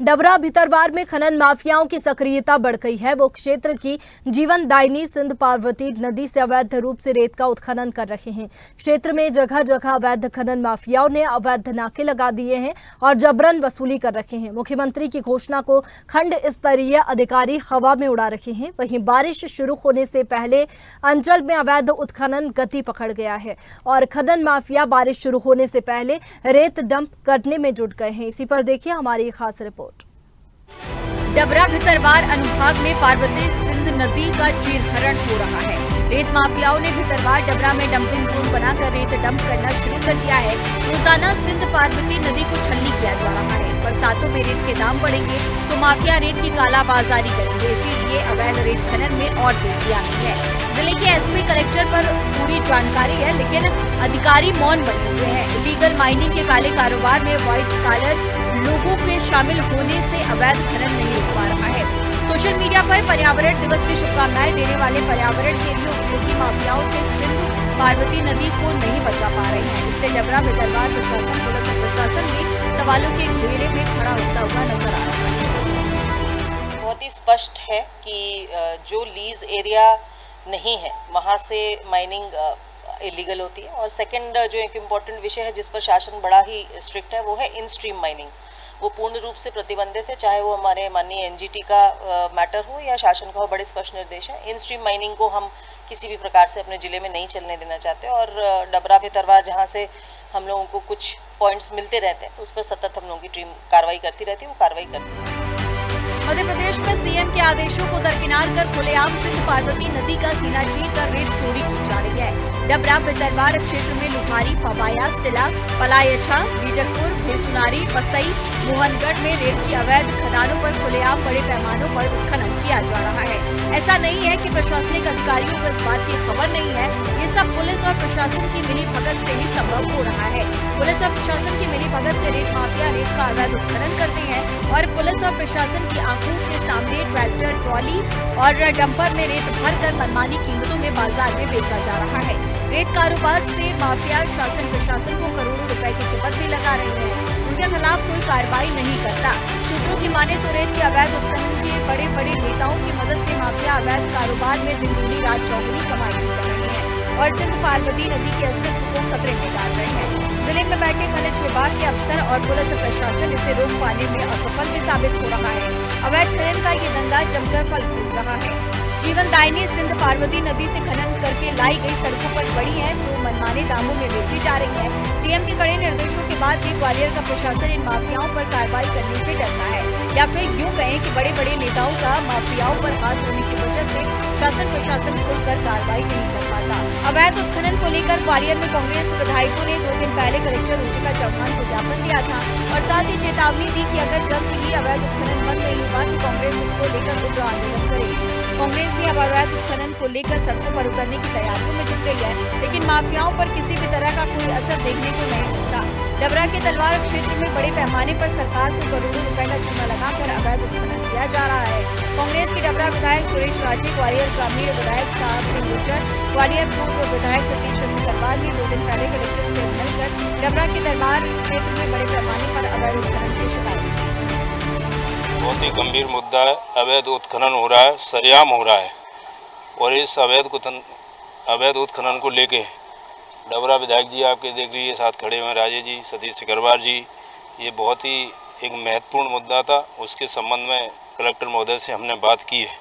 डबरा भितरवार में खनन माफियाओं की सक्रियता बढ़ गई है। वो क्षेत्र की जीवनदायिनी सिंध पार्वती नदी से अवैध रूप से रेत का उत्खनन कर रहे हैं। क्षेत्र में जगह जगह अवैध खनन माफियाओं ने अवैध नाके लगा दिए हैं और जबरन वसूली कर रहे हैं। मुख्यमंत्री की घोषणा को खंड स्तरीय अधिकारी हवा में उड़ा रहे हैं। वहीं बारिश शुरू होने से पहले अंचल में अवैध उत्खनन गति पकड़ गया है और खनन माफिया बारिश शुरू होने से पहले रेत डंप करने में जुट गए हैं। इसी पर देखिए हमारी खास रिपोर्ट। डबरा भितरवार अनुभाग में पार्वती सिंध नदी का चीरहरण हो रहा है। रेत माफियाओं ने भितरवार डबरा में डंपिंग जोन बनाकर रेत डंप करना शुरू कर दिया है। रोजाना सिंध पार्वती नदी को छलनी किया जा रहा है। बरसातों में रेत के दाम बढ़ेंगे तो माफिया रेत की कालाबाजारी करेंगे, इसीलिए अवैध रेत खनन में और तेजी आ गई है। जिले के एसपी कलेक्टर पर पूरी जानकारी है, लेकिन अधिकारी मौन बने हुए हैं। इलीगल माइनिंग के काले कारोबार में व्हाइट कॉलर लोगों के शामिल होने से अवैध खनन नहीं रुक पा रहा है। सोशल मीडिया पर पर्यावरण दिवस की शुभकामनाएं देने वाले पर्यावरण के लिए उपयोगी माफियाओं से सिंध पार्वती नदी को नहीं बचा पा रहे हैं। इससे डबरा भितरवार प्रशासन, पुलिस प्रशासन भी सवालों के घेरे में खड़ा होता हुआ नजर आ रहा है। बहुत ही स्पष्ट है कि जो लीज एरिया नहीं है वहाँ से माइनिंग इलीगल होती है। और सेकंड जो एक इम्पॉर्टेंट विषय है जिस पर शासन बड़ा ही स्ट्रिक्ट है वो है इन स्ट्रीम माइनिंग। वो पूर्ण रूप से प्रतिबंधित है, चाहे वो हमारे माननीय एनजीटी का मैटर हो या शासन का हो। बड़े स्पष्ट निर्देश है। इन स्ट्रीम माइनिंग को हम किसी भी प्रकार से अपने ज़िले में नहीं चलने देना चाहते। और डबरा भितरवार जहाँ से हम लोगों को कुछ पॉइंट्स मिलते रहते हैं तो उस पर सतत हम लोगों की टीम कार्रवाई करती रहती है। वो कार्रवाई करती है। मध्य प्रदेश में सीएम के आदेशों को दरकिनार कर खुलेआम सिंध पार्वती नदी का सीना चीर कर रेत चोरी की जा रही है। डबरा भितरवार क्षेत्र में लुहारी, फवाया, सिला, पलायछा, बीजकपुर, भेसुनारी, पसई, मोहनगढ़ में रेत की अवैध खदानों पर खुलेआम बड़े पैमानों पर उत्खनन किया जा रहा है। ऐसा नहीं है कि प्रशासनिक अधिकारियों को इस बात की खबर नहीं है। ये सब पुलिस और प्रशासन की मिलीभगत से ही संभव हो रहा है। पुलिस और प्रशासन की मिलीभगत से रेत माफिया रेत का अवैध उत्खनन करते हैं और पुलिस और प्रशासन की आंखों के सामने ट्रैक्टर, ट्रॉली और डंपर में रेत भरकर मनमानी कीमतों में बाजार में बेचा जा रहा है। रेत कारोबार से माफिया शासन प्रशासन को करोड़ों रुपए की चपत भी लगा रहे हैं। उनके खिलाफ कोई कार्रवाई नहीं करता। सूत्रों की माने तो रेत के अवैध उत्खनन के बड़े बड़े नेताओं की मदद से माफिया अवैध कारोबार में दिन दूनी रात चौगुनी कमाई कर रहे हैं और सिंध पार्वती नदी के अस्तित्व को खतरे में डाल रहे हैं। जिले में बैठे खनिज विभाग के अफसर और पुलिस प्रशासन इसे रोक पाने में असफल भी साबित हो रहा है। अवैध खनन का ये धंधा जमकर फल फूल रहा है। जीवनदायिनी सिंध पार्वती नदी से खनन करके लाई गई सड़कों पर पड़ी है जो मनमाने दामों में बेची जा रही है। सीएम के कड़े निर्देशों के बाद भी ग्वालियर का प्रशासन इन माफियाओं पर कार्रवाई करने से डरता है, या फिर यूं कहें कि बड़े बड़े नेताओं का माफियाओं पर हाथ होने की वजह से शासन प्रशासन खुलकर कार्रवाई नहीं कर पाता। अवैध उत्खनन को लेकर ग्वालियर में कांग्रेस विधायकों ने 2 दिन पहले कलेक्टर रुचिका चौहान को ज्ञापन दिया था और साथ ही चेतावनी दी कि अगर जल्द ही अवैध उत्खनन बंद नहीं हुआ तो कांग्रेस इसको लेकर उग्र आंदोलन करेगी। कांग्रेस भी अब अवैध उत्खनन को लेकर सड़कों पर उतरने की तैयारियों में जुट गई है, लेकिन माफियाओं पर किसी भी तरह का कोई असर देखने को नहीं मिलता। डबरा के तलवार क्षेत्र में बड़े पैमाने पर सरकार को करोड़ों रुपए का चूना लगाकर अवैध उत्खनन किया जा रहा है। कांग्रेस के डबरा विधायक सुरेश राजे, ग्वालियर ग्रामीण विधायक साहब सिंह गुर्जर, ग्वालियर पूर्व विधायक सतीश सिकरवार ने 2 दिन पहले कलेक्टर से मिलकर डबरा के तलवार क्षेत्र में बड़े पैमाने पर अवैध उत्खनन की शिकायत की। बहुत ही गंभीर मुद्दा है। अवैध उत्खनन हो रहा है, सरेआम हो रहा है और इस अवैध उत्खनन को लेके डबरा विधायक जी आपके देख लीजिए साथ खड़े हुए राजे जी, सतीश सिकरवार जी, ये बहुत ही एक महत्वपूर्ण मुद्दा था। उसके संबंध में कलेक्टर महोदय से हमने बात की है।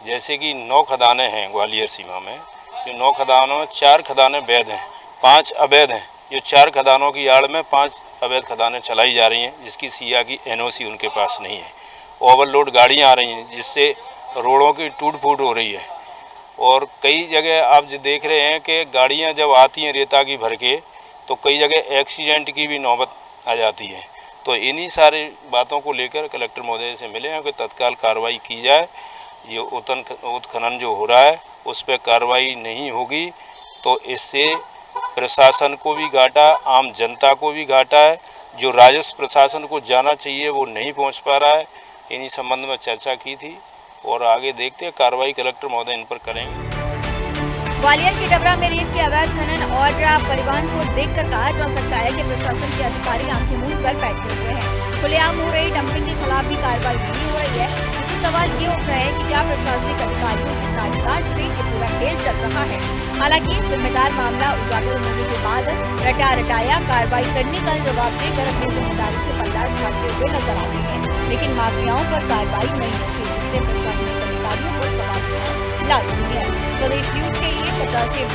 जैसे कि 9 खदानें हैं ग्वालियर सीमा में, जो 9 खदानों में 4 खदानें वैध हैं, 5 अवैध हैं। ये 4 खदानों की आड़ में 5 अवैध खदानें चलाई जा रही हैं जिसकी सिया की एनओसी उनके पास नहीं है। ओवरलोड गाड़ियां आ रही हैं जिससे रोडों की टूट फूट हो रही है और कई जगह आप जो देख रहे हैं कि गाड़ियां जब आती हैं रेता की भर के तो कई जगह एक्सीडेंट की भी नौबत आ जाती है। तो इन्हीं सारी बातों को लेकर कलेक्टर महोदय से मिले हैं कि तत्काल कार्रवाई की जाए। ये उत्खनन जो हो रहा है उस पर कार्रवाई नहीं होगी तो इससे प्रशासन को भी घाटा, आम जनता को भी घाटा है। जो राजस्व प्रशासन को जाना चाहिए वो नहीं पहुंच पा रहा है। इन्हीं संबंध में चर्चा की थी और आगे देखते हैं कार्रवाई कलेक्टर महोदय इन पर करेंगे। ग्वालियर के डबरा में रेत के अवैध खनन और परिवहन को देखकर कहा जा सकता है कि प्रशासन के अधिकारी आंखें मूंद कर बैठे हुए हैं। खुलेआम हो रही डंपिंग के खिलाफ कार्रवाई नहीं हो रही है, जिससे सवाल ये उठ रहे हैं कि क्या प्रशासनिक अधिकारियों की साझेदारी से ये पूरा खेल चल रहा है। हालांकि जिम्मेदार मामला उजागर होने के बाद रटाया कार्रवाई करने का जवाब देकर अपनी जिम्मेदारी से पल्ला झाड़ते हुए नजर आते हैं, लेकिन माफियाओं पर कार्रवाई नहीं होती, जिससे प्रशासनिक अधिकारियों पर सवाल लाजमी है। स्वदेश न्यूज के लिए 50 से